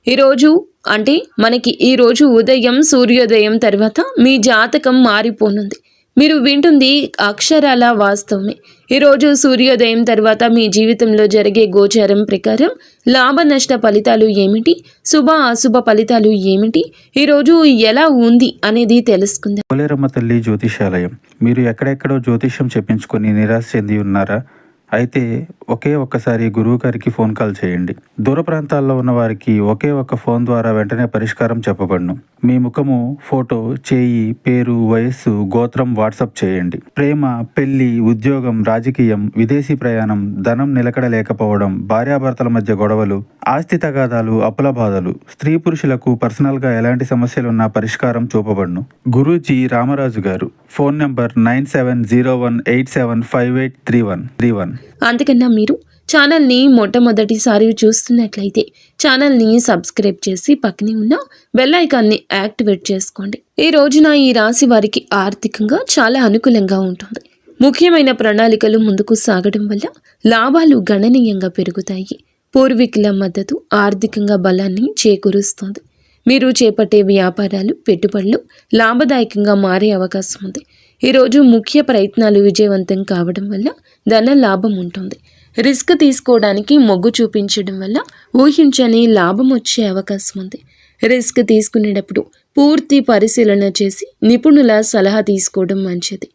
ఈరోజు అంటే మనకి ఈరోజు ఉదయం సూర్యోదయం తర్వాత మీ జాతకం మారిపోనుంది. మీరు వింటుంది అక్షరాల వాస్తవమే. ఈరోజు సూర్యోదయం తర్వాత మీ జీవితంలో జరిగే గోచారం ప్రకారం లాభ నష్ట ఫలితాలు ఏమిటి, శుభ అశుభ ఫలితాలు ఏమిటి, ఈరోజు ఎలా ఉంది అనేది తెలుసుకుందాం. పోలేరమ్మ తల్లి జ్యోతిషాలయం. మీరు ఎక్కడెక్కడో జ్యోతిష్యం చెప్పించుకొని నిరాశ చెంది ఉన్నారా? అయితే ఒక్కసారి గురువు గారికి ఫోన్ కాల్ చేయండి. దూర ప్రాంతాల్లో ఉన్న వారికి ఒకే ఒక్క ఫోన్ ద్వారా వెంటనే పరిష్కారం చెప్పబడును. మీ ముఖము, ఫోటో, చేయి, పేరు, వయస్సు, గోత్రం వాట్సాప్ చేయండి. ప్రేమ, పెళ్లి, ఉద్యోగం, రాజకీయం, విదేశీ ప్రయాణం, ధనం నిలకడ లేకపోవడం, భార్యాభర్తల మధ్య గొడవలు, ఆస్తి తగాదాలు, అప్పుల బాధలు, స్త్రీ పురుషులకు పర్సనల్ గా ఎలాంటి సమస్యలున్నా పరిష్కారం చూపబడును. గురూజీ రామరాజు గారు. Phone number 9701875831. అంతకన్నా మీరు ఛానల్ని మొట్టమొదటిసారి చూస్తున్నట్లయితే ఛానల్ని సబ్స్క్రైబ్ చేసి పక్కనే ఉన్న బెల్ ఐకాన్ని యాక్టివేట్ చేసుకోండి. ఈ రోజున ఈ రాశి వారికి ఆర్థికంగా చాలా అనుకూలంగా ఉంటుంది. ముఖ్యమైన ప్రణాళికలు ముందుకు సాగడం వల్ల లాభాలు గణనీయంగా పెరుగుతాయి. పూర్వీకుల మద్దతు ఆర్థికంగా బలాన్ని చేకూరుస్తుంది. మీరు చేపట్టే వ్యాపారాలు, పెట్టుబడులు లాభదాయకంగా మారే అవకాశం ఉంది. ఈరోజు ముఖ్య ప్రయత్నాలు విజయవంతం కావడం వల్ల ధన లాభం ఉంటుంది. రిస్క్ తీసుకోవడానికి మొగ్గు చూపించడం వల్ల ఊహించని లాభం వచ్చే అవకాశం ఉంది. రిస్క్ తీసుకునేటప్పుడు పూర్తి పరిశీలన చేసి నిపుణుల సలహా తీసుకోవడం మంచిది.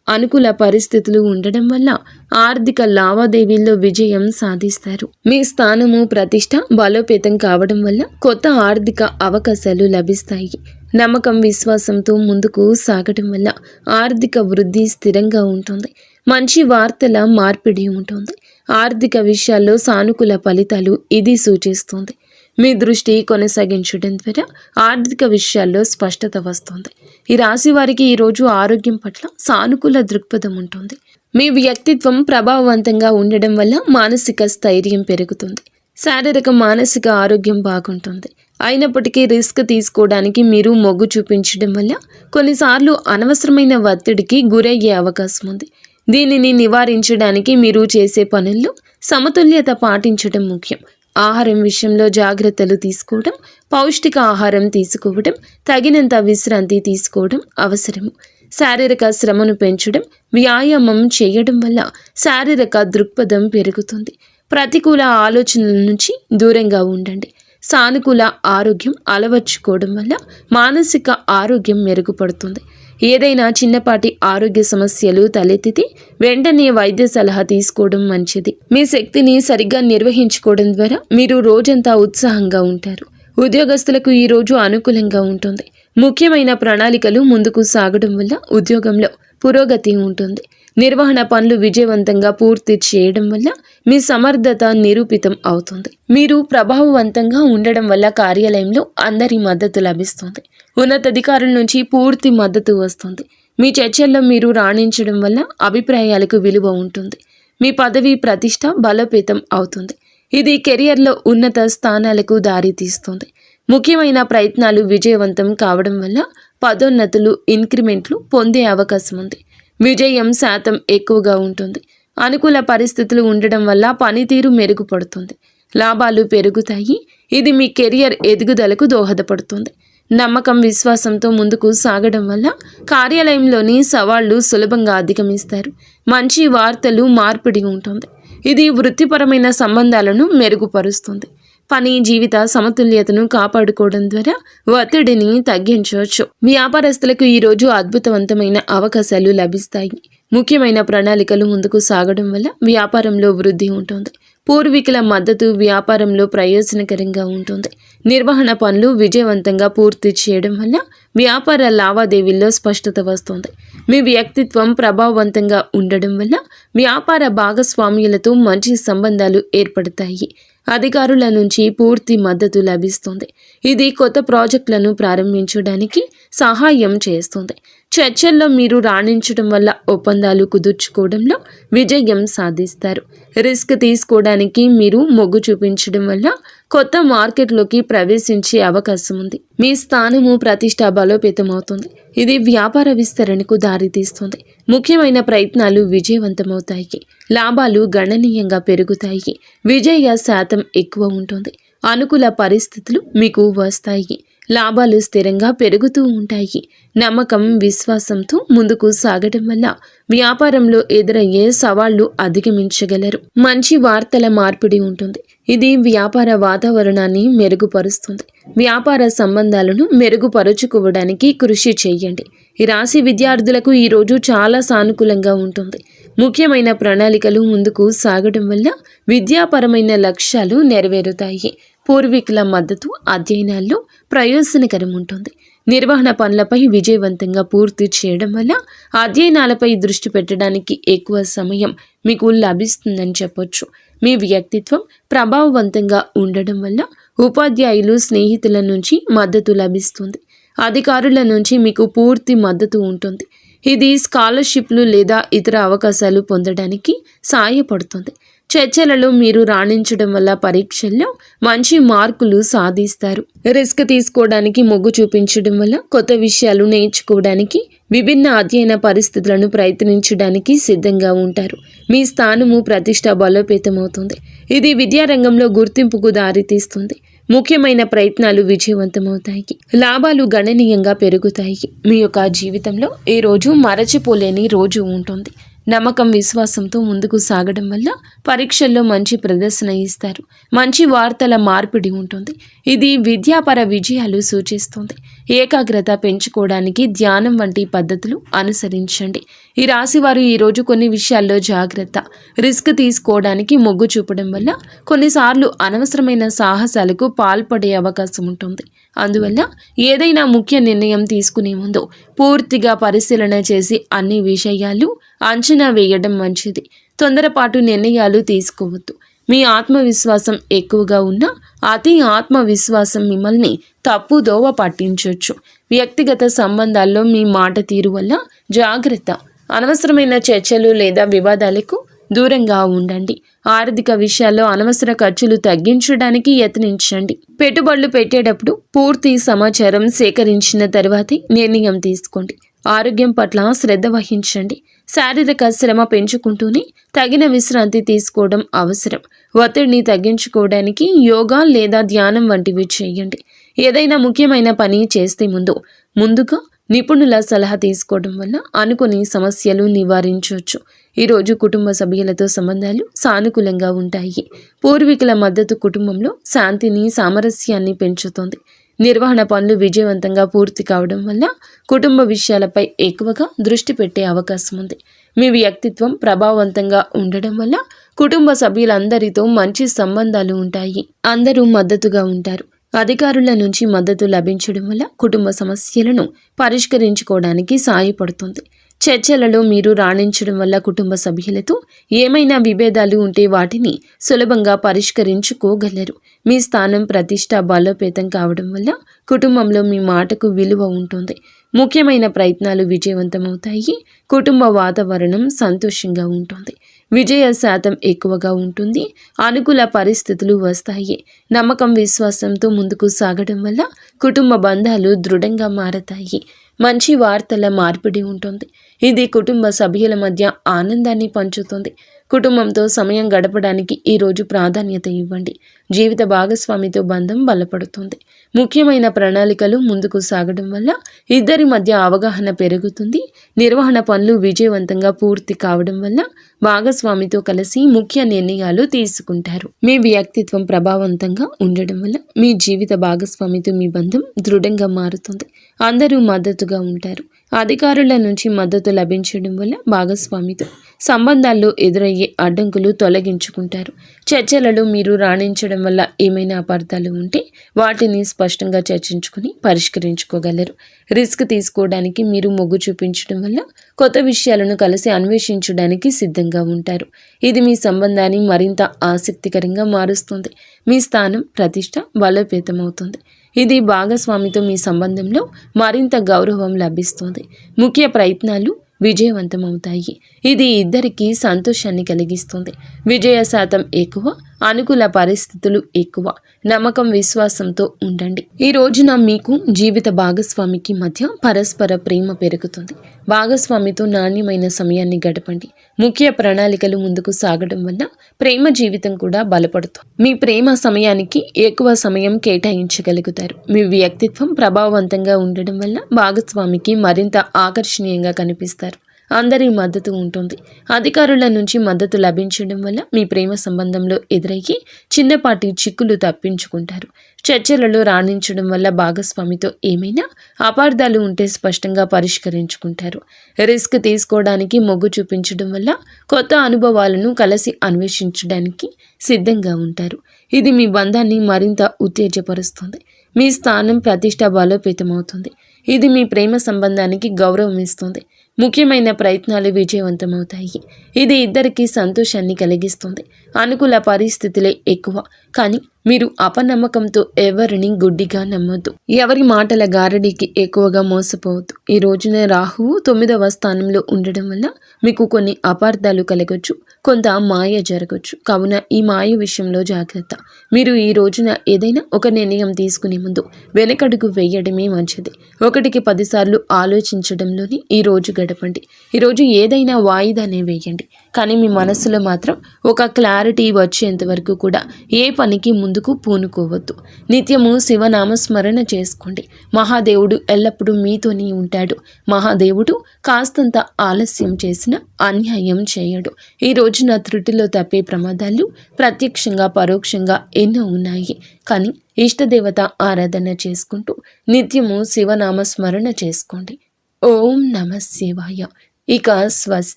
అనుకూల పరిస్థితులు ఉండడం వల్ల ఆర్థిక లావాదేవీల్లో విజయం సాధిస్తారు. మీ స్థానము, ప్రతిష్ట బలోపేతం కావడం వల్ల కొత్త ఆర్థిక అవకాశాలు లభిస్తాయి. నమ్మకం, విశ్వాసంతో ముందుకు సాగడం వల్ల ఆర్థిక వృద్ధి స్థిరంగా ఉంటుంది. మంచి వార్తల మార్పిడి ఉంటుంది. ఆర్థిక విషయాల్లో సానుకూల ఫలితాలు ఇది సూచిస్తుంది. మీ దృష్టి కొనసాగించడం ద్వారా ఆర్థిక విషయాల్లో స్పష్టత వస్తుంది. ఈ రాశి వారికి ఈరోజు ఆరోగ్యం పట్ల సానుకూల దృక్పథం ఉంటుంది. మీ వ్యక్తిత్వం ప్రభావవంతంగా ఉండడం వల్ల మానసిక స్థైర్యం పెరుగుతుంది. శారీరక, మానసిక ఆరోగ్యం బాగుంటుంది. అయినప్పటికీ రిస్క్ తీసుకోవడానికి మీరు మొగ్గు చూపించడం వల్ల కొన్నిసార్లు అనవసరమైన ఒత్తిడికి గురయ్యే అవకాశం ఉంది. దీనిని నివారించడానికి మీరు చేసే పనుల్లో సమతుల్యత పాటించడం ముఖ్యం. ఆహారం విషయంలో జాగ్రత్తలు తీసుకోవడం, పౌష్టిక ఆహారం తీసుకోవడం, తగినంత విశ్రాంతి తీసుకోవడం అవసరము. శారీరక శ్రమను పెంచడం, వ్యాయామం చేయడం వల్ల శారీరక దృక్పథం పెరుగుతుంది. ప్రతికూల ఆలోచనల నుంచి దూరంగా ఉండండి. సానుకూల ఆరోగ్యం అలవర్చుకోవడం వల్ల మానసిక ఆరోగ్యం మెరుగుపడుతుంది. ఏదైనా చిన్నపాటి ఆరోగ్య సమస్యలు తలెత్తితే వెంటనే వైద్య సలహా తీసుకోవడం మంచిది. మీ శక్తిని సరిగ్గా నిర్వహించుకోవడం ద్వారా మీరు రోజంతా ఉత్సాహంగా ఉంటారు. ఉద్యోగస్తులకు ఈ రోజు అనుకూలంగా ఉంటుంది. ముఖ్యమైన ప్రణాళికలు ముందుకు సాగడం వల్ల ఉద్యోగంలో పురోగతి ఉంటుంది. నిర్వహణ పనులు విజయవంతంగా పూర్తి చేయడం వల్ల మీ సమర్థత నిరూపితం అవుతుంది. మీరు ప్రభావవంతంగా ఉండడం వల్ల కార్యాలయంలో అందరి మద్దతు లభిస్తుంది. ఉన్నతాధికారుల నుంచి పూర్తి మద్దతు వస్తుంది. మీ చర్చల్లో మీరు రాణించడం వల్ల అభిప్రాయాలకు విలువ ఉంటుంది. మీ పదవి, ప్రతిష్ట బలోపేతం అవుతుంది. ఇది కెరియర్లో ఉన్నత స్థానాలకు దారితీస్తుంది. ముఖ్యమైన ప్రయత్నాలు విజయవంతం కావడం వల్ల పదోన్నతులు, ఇంక్రిమెంట్లు పొందే అవకాశం ఉంది. విజయం శాతం ఎక్కువగా ఉంటుంది. అనుకూల పరిస్థితులు ఉండడం వల్ల పనితీరు మెరుగుపడుతుంది. లాభాలు పెరుగుతాయి. ఇది మీ కెరియర్ ఎదుగుదలకు దోహదపడుతుంది. నమ్మకం, విశ్వాసంతో ముందుకు సాగడం వల్ల కార్యాలయంలోని సవాళ్లు సులభంగా అధిగమిస్తారు. మంచి వార్తలు మార్పిడి ఉంటుంది. ఇది వృత్తిపరమైన సంబంధాలను మెరుగుపరుస్తుంది. పని, జీవిత సమతుల్యతను కాపాడుకోవడం ద్వారా ఒత్తిడిని తగ్గించవచ్చు. వ్యాపారస్తులకు ఈరోజు అద్భుతవంతమైన అవకాశాలు లభిస్తాయి. ముఖ్యమైన ప్రణాళికలు ముందుకు సాగడం వల్ల వ్యాపారంలో వృద్ధి ఉంటుంది. పూర్వీకుల మద్దతు వ్యాపారంలో ప్రయోజనకరంగా ఉంటుంది. నిర్వహణ పనులు విజయవంతంగా పూర్తి చేయడం వల్ల వ్యాపార లావాదేవీల్లో స్పష్టత వస్తుంది. మీ వ్యక్తిత్వం ప్రభావవంతంగా ఉండడం వల్ల వ్యాపార భాగస్వామ్యులతో మంచి సంబంధాలు ఏర్పడతాయి. అధికారుల నుంచి పూర్తి మద్దతు లభిస్తుంది. ఇది కొత్త ప్రాజెక్టులను ప్రారంభించడానికి సహాయం చేస్తుంది. చర్చల్లో మీరు రాణించడం వల్ల ఒప్పందాలు కుదుర్చుకోవడంలో విజయం సాధిస్తారు. రిస్క్ తీసుకోవడానికి మీరు మొగ్గు చూపించడం వల్ల కొత్త మార్కెట్లోకి ప్రవేశించే అవకాశం ఉంది. మీ స్థానము, ప్రతిష్ట బలోపేతం అవుతుంది. ఇది వ్యాపార విస్తరణకు దారితీస్తుంది. ముఖ్యమైన ప్రయత్నాలు విజయవంతమవుతాయి. లాభాలు గణనీయంగా పెరుగుతాయి. విజయ శాతం ఎక్కువ ఉంటుంది. అనుకూల పరిస్థితులు మీకు వస్తాయి. లాభాలు స్థిరంగా పెరుగుతూ ఉంటాయి. నమ్మకం, విశ్వాసంతో ముందుకు సాగడం వల్ల వ్యాపారంలో ఎదురయ్యే సవాళ్లు అధిగమించగలరు. మంచి వార్తల మార్పిడి ఉంటుంది. ఇది వ్యాపార వాతావరణాన్ని మెరుగుపరుస్తుంది. వ్యాపార సంబంధాలను మెరుగుపరుచుకోవడానికి కృషి చేయండి. ఈ రాశి విద్యార్థులకు ఈ రోజు చాలా సానుకూలంగా ఉంటుంది. ముఖ్యమైన ప్రణాళికలు ముందుకు సాగడం వల్ల విద్యాపరమైన లక్ష్యాలు నెరవేరుతాయి. పూర్వీకుల మద్దతు అధ్యయనాల్లో ప్రయోజనకరం ఉంటుంది. నిర్వహణ పనులపై విజయవంతంగా పూర్తి చేయడం వల్ల అధ్యయనాలపై దృష్టి పెట్టడానికి ఎక్కువ సమయం మీకు లభిస్తుందని చెప్పొచ్చు. మీ వ్యక్తిత్వం ప్రభావవంతంగా ఉండడం వల్ల ఉపాధ్యాయులు, స్నేహితుల నుంచి మద్దతు లభిస్తుంది. అధికారుల నుంచి మీకు పూర్తి మద్దతు ఉంటుంది. ఇది స్కాలర్షిప్లు లేదా ఇతర అవకాశాలు పొందడానికి సహాయపడుతుంది. చర్చలలో మీరు రాణించడం వల్ల పరీక్షల్లో మంచి మార్కులు సాధిస్తారు. రిస్క్ తీసుకోవడానికి మొగ్గు చూపించడం వల్ల కొత్త విషయాలు నేర్చుకోవడానికి, విభిన్న అధ్యయన పరిస్థితులను ప్రయత్నించడానికి సిద్ధంగా ఉంటారు. మీ స్థానము, ప్రతిష్ట బలోపేతమవుతుంది. ఇది విద్యారంగంలో గుర్తింపుకు దారితీస్తుంది. ముఖ్యమైన ప్రయత్నాలు విజయవంతమవుతాయి. లాభాలు గణనీయంగా పెరుగుతాయి. మీ యొక్క జీవితంలో ఈ రోజు మరచిపోలేని రోజు ఉంటుంది. నమ్మకం, విశ్వాసంతో ముందుకు సాగడం వల్ల పరీక్షల్లో మంచి ప్రదర్శన ఇస్తారు. మంచి వార్తల మార్పిడి ఉంటుంది. ఇది విద్యాపర విజయాలు సూచిస్తుంది. ఏకాగ్రత పెంచుకోవడానికి ధ్యానం వంటి పద్ధతులు అనుసరించండి. ఈ రాశివారు ఈరోజు కొన్ని విషయాల్లో జాగ్రత్త. రిస్క్ తీసుకోవడానికి మొగ్గు చూపడం వల్ల కొన్నిసార్లు అనవసరమైన సాహసాలకు పాల్పడే అవకాశం ఉంటుంది. అందువల్ల ఏదైనా ముఖ్య నిర్ణయం తీసుకునే ముందు పూర్తిగా పరిశీలన చేసి అన్ని విషయాలు అంచనా వేయడం మంచిది. తొందరపాటు నిర్ణయాలు తీసుకోవద్దు. మీ ఆత్మవిశ్వాసం ఎక్కువగా ఉన్నా అతి ఆత్మవిశ్వాసం మిమ్మల్ని తప్పుదోవ పట్టించవచ్చు. వ్యక్తిగత సంబంధాల్లో మీ మాట తీరు వల్ల జాగ్రత్త. అనవసరమైన చర్చలు లేదా వివాదాలకు దూరంగా ఉండండి. ఆర్థిక విషయాల్లో అనవసర ఖర్చులు తగ్గించడానికి యత్నించండి. పెట్టుబడులు పెట్టేటప్పుడు పూర్తి సమాచారం సేకరించిన తర్వాతే నిర్ణయం తీసుకోండి. ఆరోగ్యం పట్ల శ్రద్ధ వహించండి. శారీరక శ్రమ పెంచుకుంటూనే తగిన విశ్రాంతి తీసుకోవడం అవసరం. ఒత్తిడిని తగ్గించుకోవడానికి యోగా లేదా ధ్యానం వంటివి చేయండి. ఏదైనా ముఖ్యమైన పని చేస్తే ముందుగా నిపుణుల సలహా తీసుకోవడం వల్ల అనుకుని సమస్యలు నివారించవచ్చు. ఈరోజు కుటుంబ సభ్యులతో సంబంధాలు సానుకూలంగా ఉంటాయి. పూర్వీకుల మద్దతు కుటుంబంలో శాంతిని, సామరస్యాన్ని పెంచుతుంది. నిర్వహణ పనులు విజయవంతంగా పూర్తి కావడం వల్ల కుటుంబ విషయాలపై ఎక్కువగా దృష్టి పెట్టే అవకాశం ఉంది. మీ వ్యక్తిత్వం ప్రభావవంతంగా ఉండడం వల్ల కుటుంబ సభ్యులందరితో మంచి సంబంధాలు ఉంటాయి. అందరూ మద్దతుగా ఉంటారు. అధికారుల నుంచి మద్దతు లభించడం వల్ల కుటుంబ సమస్యలను పరిష్కరించుకోవడానికి సహాయపడుతుంది. చర్చలలో మీరు రాణించడం వల్ల కుటుంబ సభ్యులతో ఏమైనా విభేదాలు ఉంటే వాటిని సులభంగా పరిష్కరించుకోగలరు. మీ స్థానం, ప్రతిష్ట బలోపేతం కావడం వల్ల కుటుంబంలో మీ మాటకు విలువ ఉంటుంది. ముఖ్యమైన ప్రయత్నాలు విజయవంతమవుతాయి. కుటుంబ వాతావరణం సంతోషంగా ఉంటుంది. విజయ శాతం ఎక్కువగా ఉంటుంది. అనుకూల పరిస్థితులు వస్తాయి. నమ్మకం, విశ్వాసంతో ముందుకు సాగడం వల్ల కుటుంబ బంధాలు దృఢంగా మారతాయి. మంచి వార్తల మార్పిడి ఉంటుంది. ఇది కుటుంబ సభ్యుల మధ్య ఆనందాన్ని పంచుతుంది. కుటుంబంతో సమయం గడపడానికి ఈరోజు ప్రాధాన్యత ఇవ్వండి. జీవిత భాగస్వామితో బంధం బలపడుతుంది. ముఖ్యమైన ప్రణాళికలు ముందుకు సాగడం వల్ల ఇద్దరి మధ్య అవగాహన పెరుగుతుంది. నిర్వహణ పనులు విజయవంతంగా పూర్తి కావడం వల్ల భాగస్వామితో కలిసి ముఖ్య నిర్ణయాలు తీసుకుంటారు. మీ వ్యక్తిత్వం ప్రభావవంతంగా ఉండడం వల్ల మీ జీవిత భాగస్వామితో మీ బంధం దృఢంగా మారుతుంది. అందరూ మద్దతుగా ఉంటారు. అధికారుల నుంచి మద్దతు లభించడం వల్ల భాగస్వామితో సంబంధాల్లో ఎదురయ్యే అడ్డంకులు తొలగించుకుంటారు. చర్చలలో మీరు రాణించడం వల్ల ఏమైనా అపార్థాలు ఉంటే వాటిని స్పష్టంగా చర్చించుకుని పరిష్కరించుకోగలరు. రిస్క్ తీసుకోవడానికి మీరు మొగ్గు చూపించడం వల్ల కొత్త విషయాలను కలిసి అన్వేషించడానికి సిద్ధంగా ఉంటారు. ఇది మీ సంబంధాన్ని మరింత ఆసక్తికరంగా మారుస్తుంది. మీ స్థానం, ప్రతిష్ట బలోపేతమవుతుంది. ఇది భాగస్వామితో మీ సంబంధంలో మరింత గౌరవం లభిస్తుంది. ముఖ్య ప్రయత్నాలు విజయవంతమవుతాయి. ఇది ఇద్దరికీ సంతోషాన్ని కలిగిస్తుంది. విజయ శాతం ఎక్కువ, అనుకూల పరిస్థితులు ఎక్కువ. నమ్మకం విశ్వాసంతో ఉండండి. ఈ రోజున మీకు జీవిత భాగస్వామికి మధ్య పరస్పర ప్రేమ పెరుగుతుంది. భాగస్వామితో నాణ్యమైన సమయాన్ని గడపండి. ముఖ్య ప్రణాళికలు ముందుకు సాగడం వల్ల ప్రేమ జీవితం కూడా బలపడుతుంది. మీ ప్రేమ సమయానికి ఎక్కువ సమయం కేటాయించగలుగుతారు. మీ వ్యక్తిత్వం ప్రభావవంతంగా ఉండడం వల్ల భాగస్వామికి మరింత ఆకర్షణీయంగా కనిపిస్తారు. అందరి మద్దతు ఉంటుంది. అధికారుల నుంచి మద్దతు లభించడం వల్ల మీ ప్రేమ సంబంధంలో ఎదురయ్యి చిన్నపాటి చిక్కులు తప్పించుకుంటారు. చర్చలలో రాణించడం వల్ల భాగస్వామితో ఏమైనా అపార్థాలు ఉంటే స్పష్టంగా పరిష్కరించుకుంటారు. రిస్క్ తీసుకోవడానికి మొగ్గు చూపించడం వల్ల కొత్త అనుభవాలను కలిసి అన్వేషించడానికి సిద్ధంగా ఉంటారు. ఇది మీ బంధాన్ని మరింత ఉత్తేజపరుస్తుంది. మీ స్థానం ప్రతిష్ట బలోపేతమవుతుంది. ఇది మీ ప్రేమ సంబంధానికి గౌరవం ఇస్తుంది. ముఖ్యమైన ప్రయత్నాలు విజయవంతమవుతాయి. ఇది ఇద్దరికీ సంతోషాన్ని కలిగిస్తుంది. అనుకూల పరిస్థితులే ఎక్కువ, కానీ మీరు అపనమ్మకంతో ఎవరిని గుడ్డిగా నమ్మొద్దు. ఎవరి మాటల గారడీకి ఎక్కువగా మోసపోవద్దు. ఈ రోజున రాహువు 9వ స్థానంలో ఉండడం వల్ల మీకు కొన్ని అపార్థాలు కలగొచ్చు, కొంత మాయ జరగచ్చు. కావున ఈ మాయ విషయంలో జాగ్రత్త. మీరు ఈ రోజున ఏదైనా ఒక నిర్ణయం తీసుకునే ముందు వెనకడుగు వేయడమే మంచిది. 1కి 10 సార్లు ఆలోచించడంలోనే ఈ రోజు గడపండి. ఈరోజు ఏదైనా వాయిదానే వేయండి, కానీ మీ మనసులో మాత్రం ఒక క్లారిటీ వచ్చేంత వరకు కూడా ఏ పనికి ముందుకు పూనుకోవద్దు. నిత్యము శివనామస్మరణ చేసుకోండి. మహాదేవుడు ఎల్లప్పుడూ మీతోనే ఉంటాడు. మహాదేవుడు కాస్తంత ఆలస్యం చేసిన అన్యాయం చేయడు. ఈ రోజున త్రుటిలో తప్పే ప్రమాదాలు ప్రత్యక్షంగా పరోక్షంగా ఎన్నో ఉన్నాయి. కానీ ఇష్టదేవత ఆరాధన చేసుకుంటూ నిత్యము శివనామస్మరణ చేసుకోండి. ఓం నమః శివాయ. ఇక స్వస్తి.